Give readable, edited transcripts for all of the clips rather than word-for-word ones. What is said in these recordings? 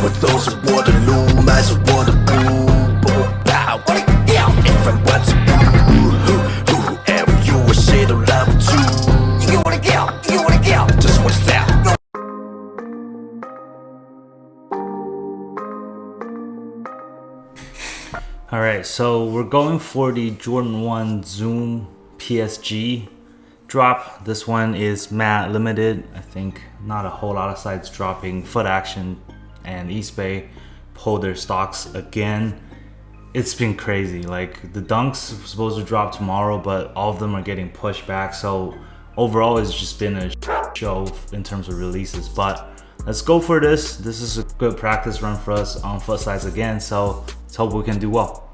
with those who Waterloo, might as well if I'm what to do, whoever you are, shit on level 2. You wanna get, just wanna style. Alright, so we're going for the Jordan 1 Zoom PSG drop. This one is matte limited. I think not a whole lot of sites dropping. Foot Action and East Bay pulled their stocks again. It's been crazy. Like, the Dunks were supposed to drop tomorrow, but all of them are getting pushed back. So overall, it's just been a show in terms of releases. But let's go for this. This is a good practice run for us on foot size again. So let's hope we can do well.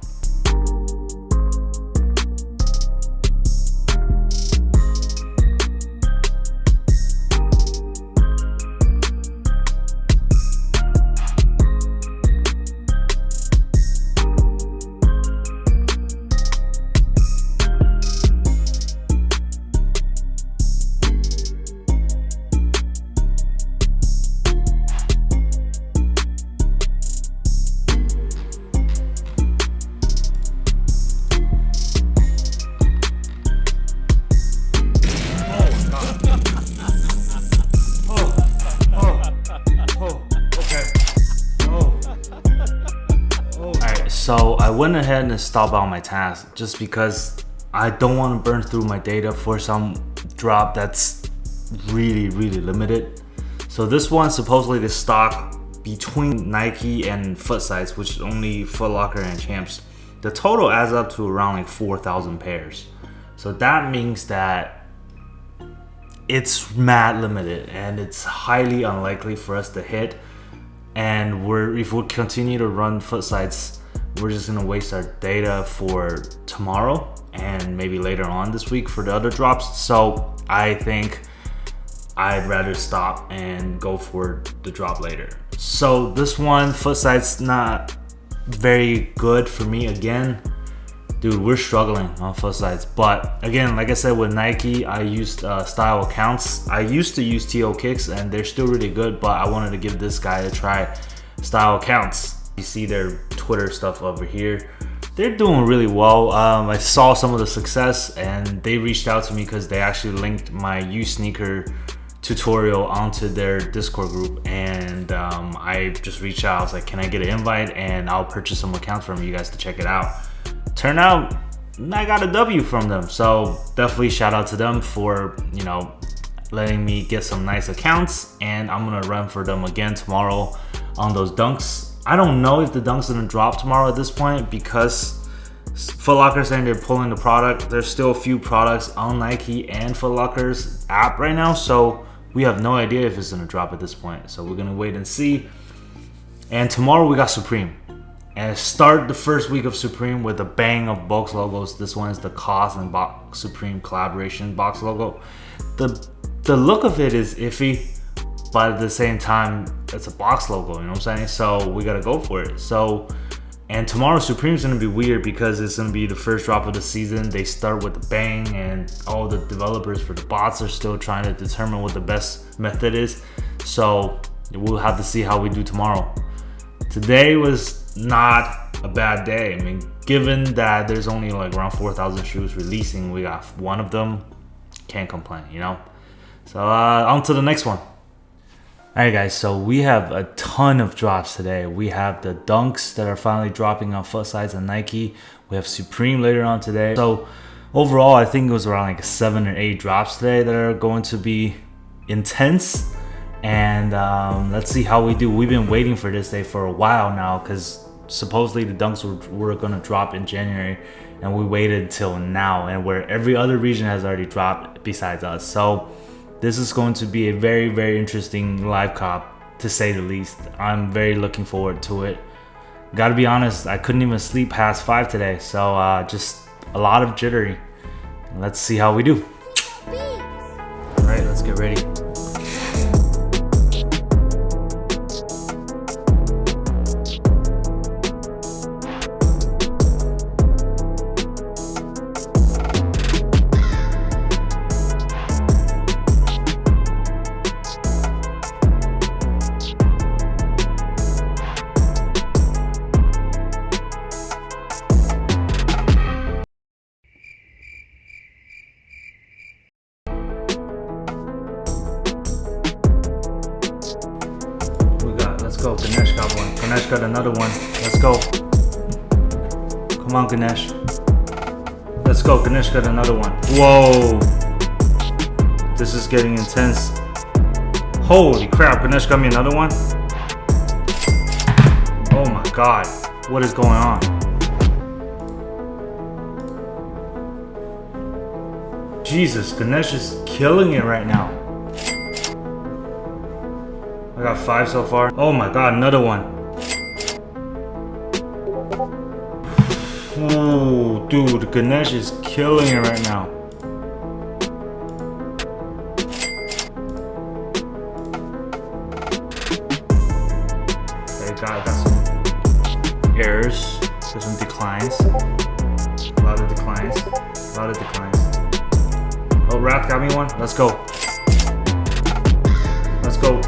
So I went ahead and stopped out my task just because I don't want to burn through my data for some drop that's really limited. So this one supposedly the stock between Nike and foot size, which is only Foot Locker and Champs. The total adds up to around like 4,000 pairs. So that means that it's mad limited and it's highly unlikely for us to hit. And if we continue to run foot sites, we're just gonna waste our data for tomorrow and maybe later on this week for the other drops. So I think I'd rather stop and go for the drop later. So this one, foot sites, not very good for me again. Dude, we're struggling on foot sites. But again, like I said, with Nike, I used style accounts. I used to use TO Kicks and they're still really good, but I wanted to give this guy a try. Style accounts. You see their Twitter stuff over here. They're doing really well. I saw some of the success and they reached out to me because they actually linked my U-Sneaker tutorial onto their Discord group. And I just reached out. I was like, can I get an invite? And I'll purchase some accounts from you guys to check it out. Turned out I got a W from them. So definitely shout out to them for, you know, letting me get some nice accounts. And I'm gonna run for them again tomorrow on those Dunks. I don't know if the Dunks are gonna drop tomorrow at this point because Foot Locker's saying they're pulling the product. There's still a few products on Nike and Foot Locker's app right now, so we have no idea if it's gonna drop at this point. So we're gonna wait and see. And tomorrow we got Supreme. And start the first week of Supreme with a bang of box logos. This one is the Kaws and Supreme collaboration box logo. The look of it is iffy, but at the same time, it's a box logo, you know what I'm saying? So we gotta go for it. So, and tomorrow Supreme's gonna be weird because it's gonna be the first drop of the season. They start with a bang and all the developers for the bots are still trying to determine what the best method is. So we'll have to see how we do tomorrow. Today was not a bad day. I mean, given that there's only like around 4,000 shoes releasing, we got one of them, can't complain, you know? So on to the next one. Alright guys, so we have a ton of drops today. We have the Dunks that are finally dropping on foot size and Nike. We have Supreme later on today. So overall, I think it was around like 7 or 8 drops today that are going to be intense. And let's see how we do. We've been waiting for this day for a while now because supposedly the Dunks were going to drop in January. And we waited till now, and where every other region has already dropped besides us. So this is going to be a very interesting live cop, to say the least. I'm very looking forward to it. Gotta be honest, I couldn't even sleep past 5 today, so just a lot of jittery. Let's see how we do. All right, let's get ready. go. Ganesh got one. Ganesh got another one. Let's go. Come on, Ganesh. Let's go. Ganesh got another one. Whoa. This is getting intense. Holy crap. Ganesh got me another one. Oh my god. What is going on? Jesus, Ganesh is killing it right now. I got 5 so far. Oh my god, another one. Oh, dude, Ganesh is killing it right now. Okay, got some errors. Got some declines. A lot of declines. A lot of declines. Oh, Wrath got me one. Let's go. Let's go.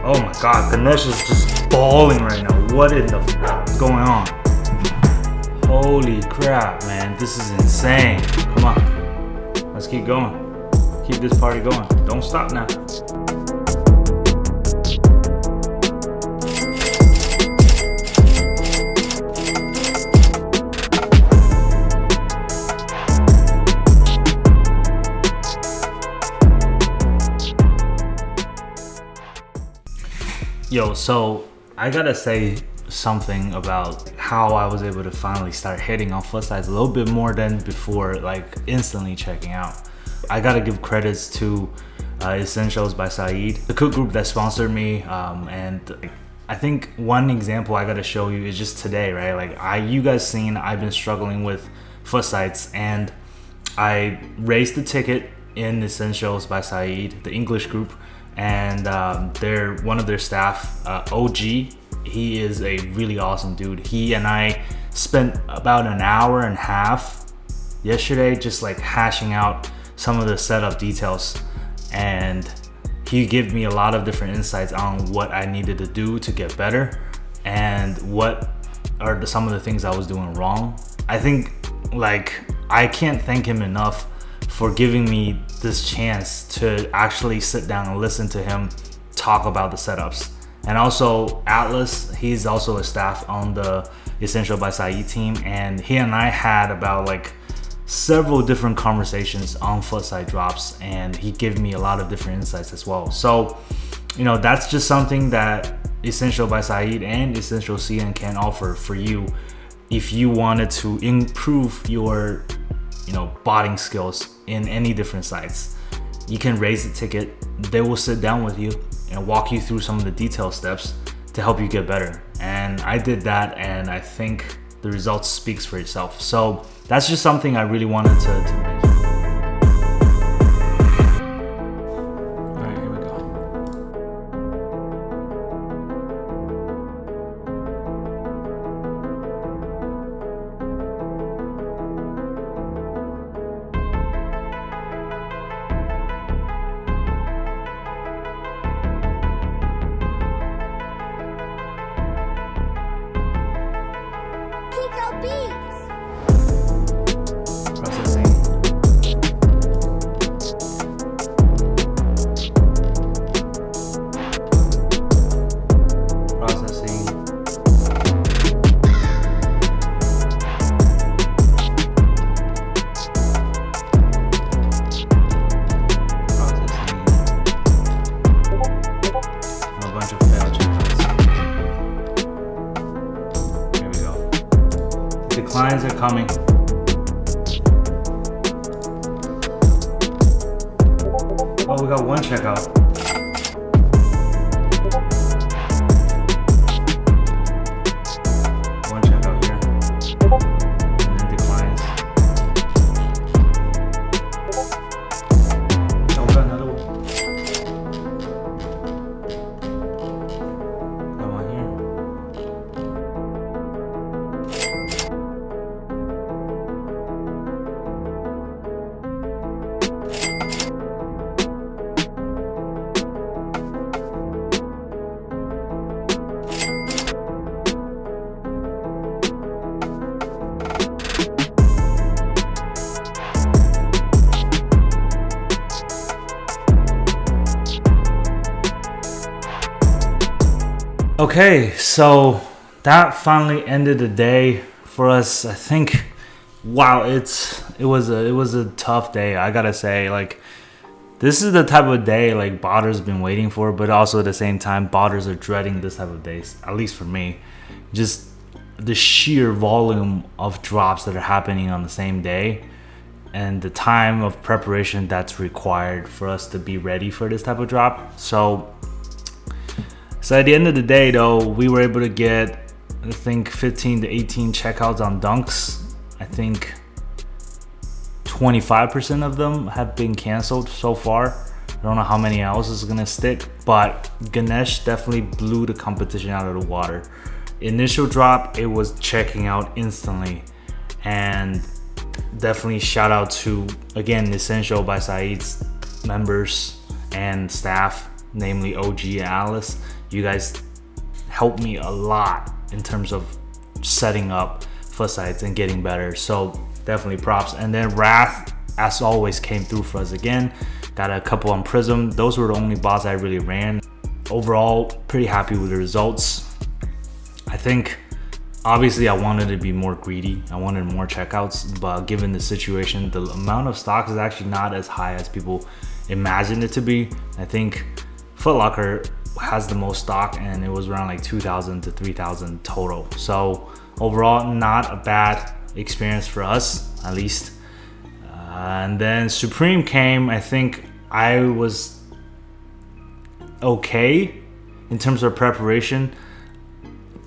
Oh my god, Ganesh is just balling right now. What in the f is going on? Holy crap, man. This is insane. Come on. Let's keep going. Keep this party going. Don't stop now. Yo, so I gotta say something about how I was able to finally start hitting on foot sites a little bit more than before, like instantly checking out. I gotta give credits to Essentials by Syed, the cook group that sponsored me, and I think one example I gotta show you is just today, right? Like you guys seen, I've been struggling with foot sites, and I raised the ticket in Essentials by Syed, the English group, and they're one of their staff, OG. He is a really awesome dude. He and I spent about an hour and a half yesterday just like hashing out some of the setup details, and he gave me a lot of different insights on what I needed to do to get better and what are some of the things I was doing wrong. I think like I can't thank him enough for giving me this chance to actually sit down and listen to him talk about the setups. And also Atlas, he's also a staff on the Essential by Syed team, and he and I had about like several different conversations on foot side drops, and he gave me a lot of different insights as well. So, you know, that's just something that Essential by Syed and EssentialCN can offer for you if you wanted to improve your botting skills in any different sites. You can raise the ticket. They will sit down with you and walk you through some of the detail steps to help you get better. And I did that, and I think the results speaks for itself. So that's just something I really wanted to mention. All right, here we go. Declines are coming. Oh, we got one checkout. One checkout here. And then declines. Oh, we got another one. Got one here. Okay, so that finally ended the day for us. I think, wow, it was a tough day. I gotta say, like, this is the type of day like botters been waiting for, but also at the same time, botters are dreading this type of days. At least for me, just the sheer volume of drops that are happening on the same day, and the time of preparation that's required for us to be ready for this type of drop. So at the end of the day, though, we were able to get, I think, 15 to 18 checkouts on dunks. I think 25% of them have been canceled so far. I don't know how many else is gonna stick, but Ganesh definitely blew the competition out of the water. Initial drop, it was checking out instantly, and definitely shout out to, again, Essential by Syed's members and staff, namely OG and Alice. You guys helped me a lot in terms of setting up for sites and getting better. So definitely props. And then Wrath, as always, came through for us again. Got a couple on Prism. Those were the only bots I really ran. Overall, pretty happy with the results. I think, obviously, I wanted to be more greedy. I wanted more checkouts, but given the situation, the amount of stocks is actually not as high as people imagined it to be. I think Foot Locker has the most stock, and it was around like 2,000 to 3,000 total. So overall, not a bad experience for us, at least. And then Supreme came. I think I was okay in terms of preparation,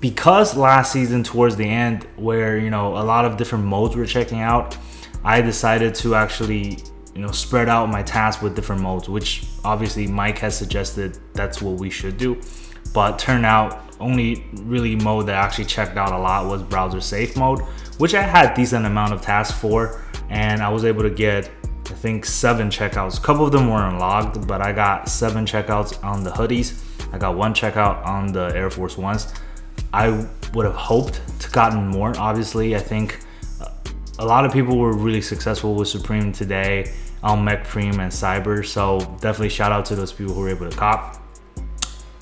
because last season towards the end, where, you know, a lot of different modes were checking out, I decided to actually, you know, spread out my tasks with different modes, which obviously Mike has suggested that's what we should do. But turned out only really mode that actually checked out a lot was browser safe mode, which I had decent amount of tasks for, and I was able to get, I think, 7 checkouts. A couple of them weren't logged, but I got 7 checkouts on the hoodies. I got 1 checkout on the Air Force Ones. I would have hoped to gotten more. Obviously, I think a lot of people were really successful with Supreme today on Mech Preem and Cyber, so definitely shout out to those people who were able to cop.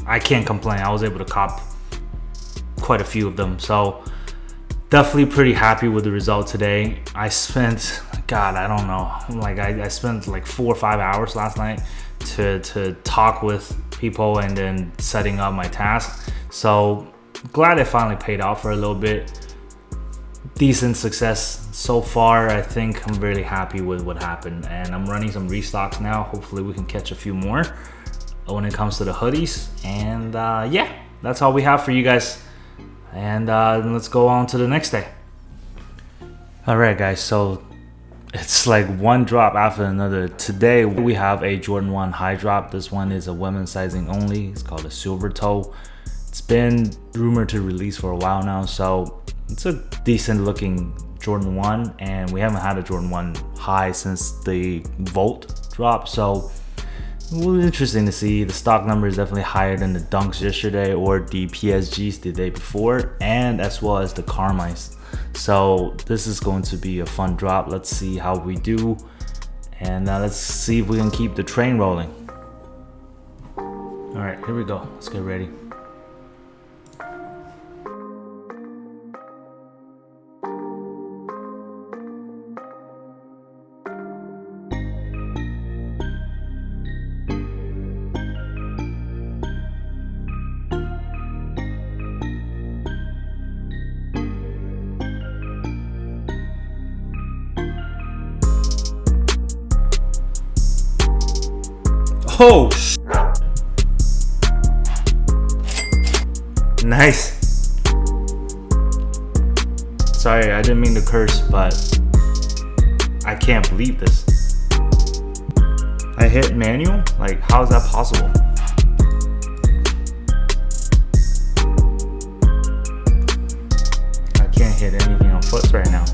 I can't complain. I was able to cop quite a few of them, so definitely pretty happy with the result today. I spent, God, I don't know, like I spent like 4 or 5 hours last night to talk with people and then setting up my tasks. So glad it finally paid off for a little bit. Decent success so far. I think I'm really happy with what happened, and I'm running some restocks now. Hopefully we can catch a few more when it comes to the hoodies. And yeah, that's all we have for you guys. And let's go on to the next day. All right, guys, so it's like one drop after another. Today we have a Jordan 1 high drop. This one is a women's sizing only. It's called a silver toe. It's been rumored to release for a while now, so it's a decent looking Jordan 1, and we haven't had a Jordan 1 high since the Volt drop, so it was interesting to see. The stock number is definitely higher than the Dunks yesterday or the PSGs the day before, and as well as the Carmines. So this is going to be a fun drop. Let's see how we do, and let's see if we can keep the train rolling. All right, here we go. Let's get ready. Oh, nice. Sorry, I didn't mean to curse, but I can't believe this. I hit manual? Like, how is that possible? I can't hit anything on foot right now.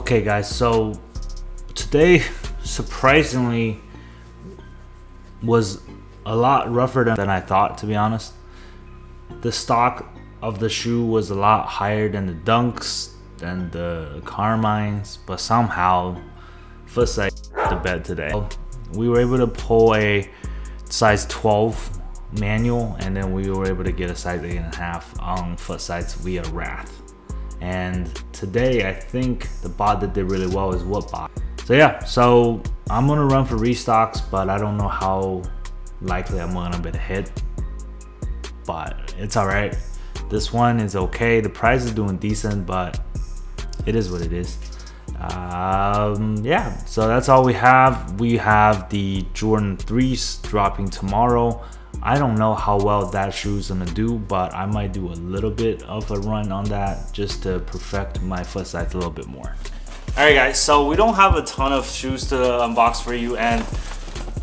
Okay guys, so today surprisingly was a lot rougher than I thought, to be honest. The stock of the shoe was a lot higher than the Dunks, than the Carmines, but somehow foot size the bet today. We were able to pull a size 12 manual, and then we were able to get a size 8.5 on foot size via Wrath. And today I think the bot that did really well is what bot. So yeah, so I'm gonna run for restocks, but I don't know how likely I'm gonna be to hit, but it's all right. This one is okay. The price is doing decent, but it is what it is. Yeah, so that's all we have. We have the Jordan 3s dropping tomorrow. I don't know how well that shoe's gonna do, but I might do a little bit of a run on that just to perfect my foot size a little bit more. All right guys, so we don't have a ton of shoes to unbox for you, and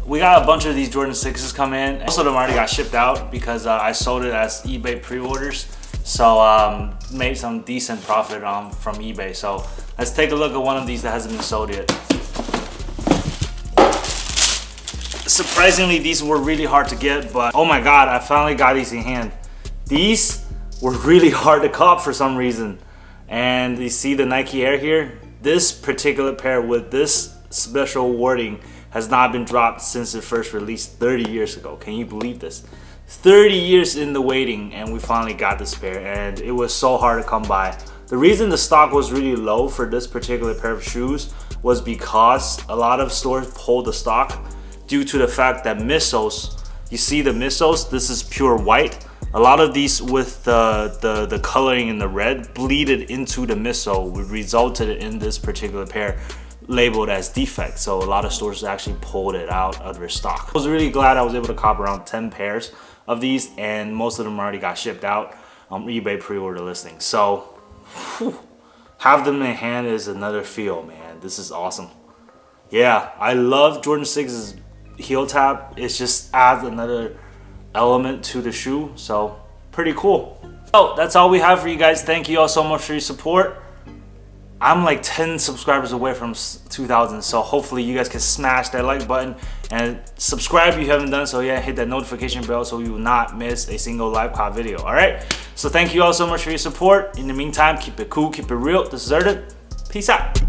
we got a bunch of these Jordan 6s come in. Most of them already got shipped out because I sold it as eBay pre-orders. So made some decent profit from eBay. So let's take a look at one of these that hasn't been sold yet. Surprisingly, these were really hard to get, but oh my god, I finally got these in hand. These were really hard to cop for some reason. And you see the Nike Air here? This particular pair with this special wording has not been dropped since it first released 30 years ago. Can you believe this? 30 years in the waiting, and we finally got this pair, and it was so hard to come by. The reason the stock was really low for this particular pair of shoes was because a lot of stores pulled the stock due to the fact that midsoles, you see the midsoles, this is pure white. A lot of these with the coloring in the red bleeded into the midsole, which resulted in this particular pair labeled as defect. So a lot of stores actually pulled it out of their stock. I was really glad I was able to cop around 10 pairs of these, and most of them already got shipped out on eBay pre-order listings. So whew, have them in hand is another feel, man. This is awesome. Yeah, I love Jordan 6's heel tap. It just adds another element to the shoe, so pretty cool. So that's all we have for you guys. Thank you all so much for your support. I'm like 10 subscribers away from 2,000, so hopefully you guys can smash that like button and subscribe if you haven't done so yet. Hit that notification bell so you will not miss a single live cop video. All right, so thank you all so much for your support. In the meantime, keep it cool, keep it real. This is Erden. Peace out.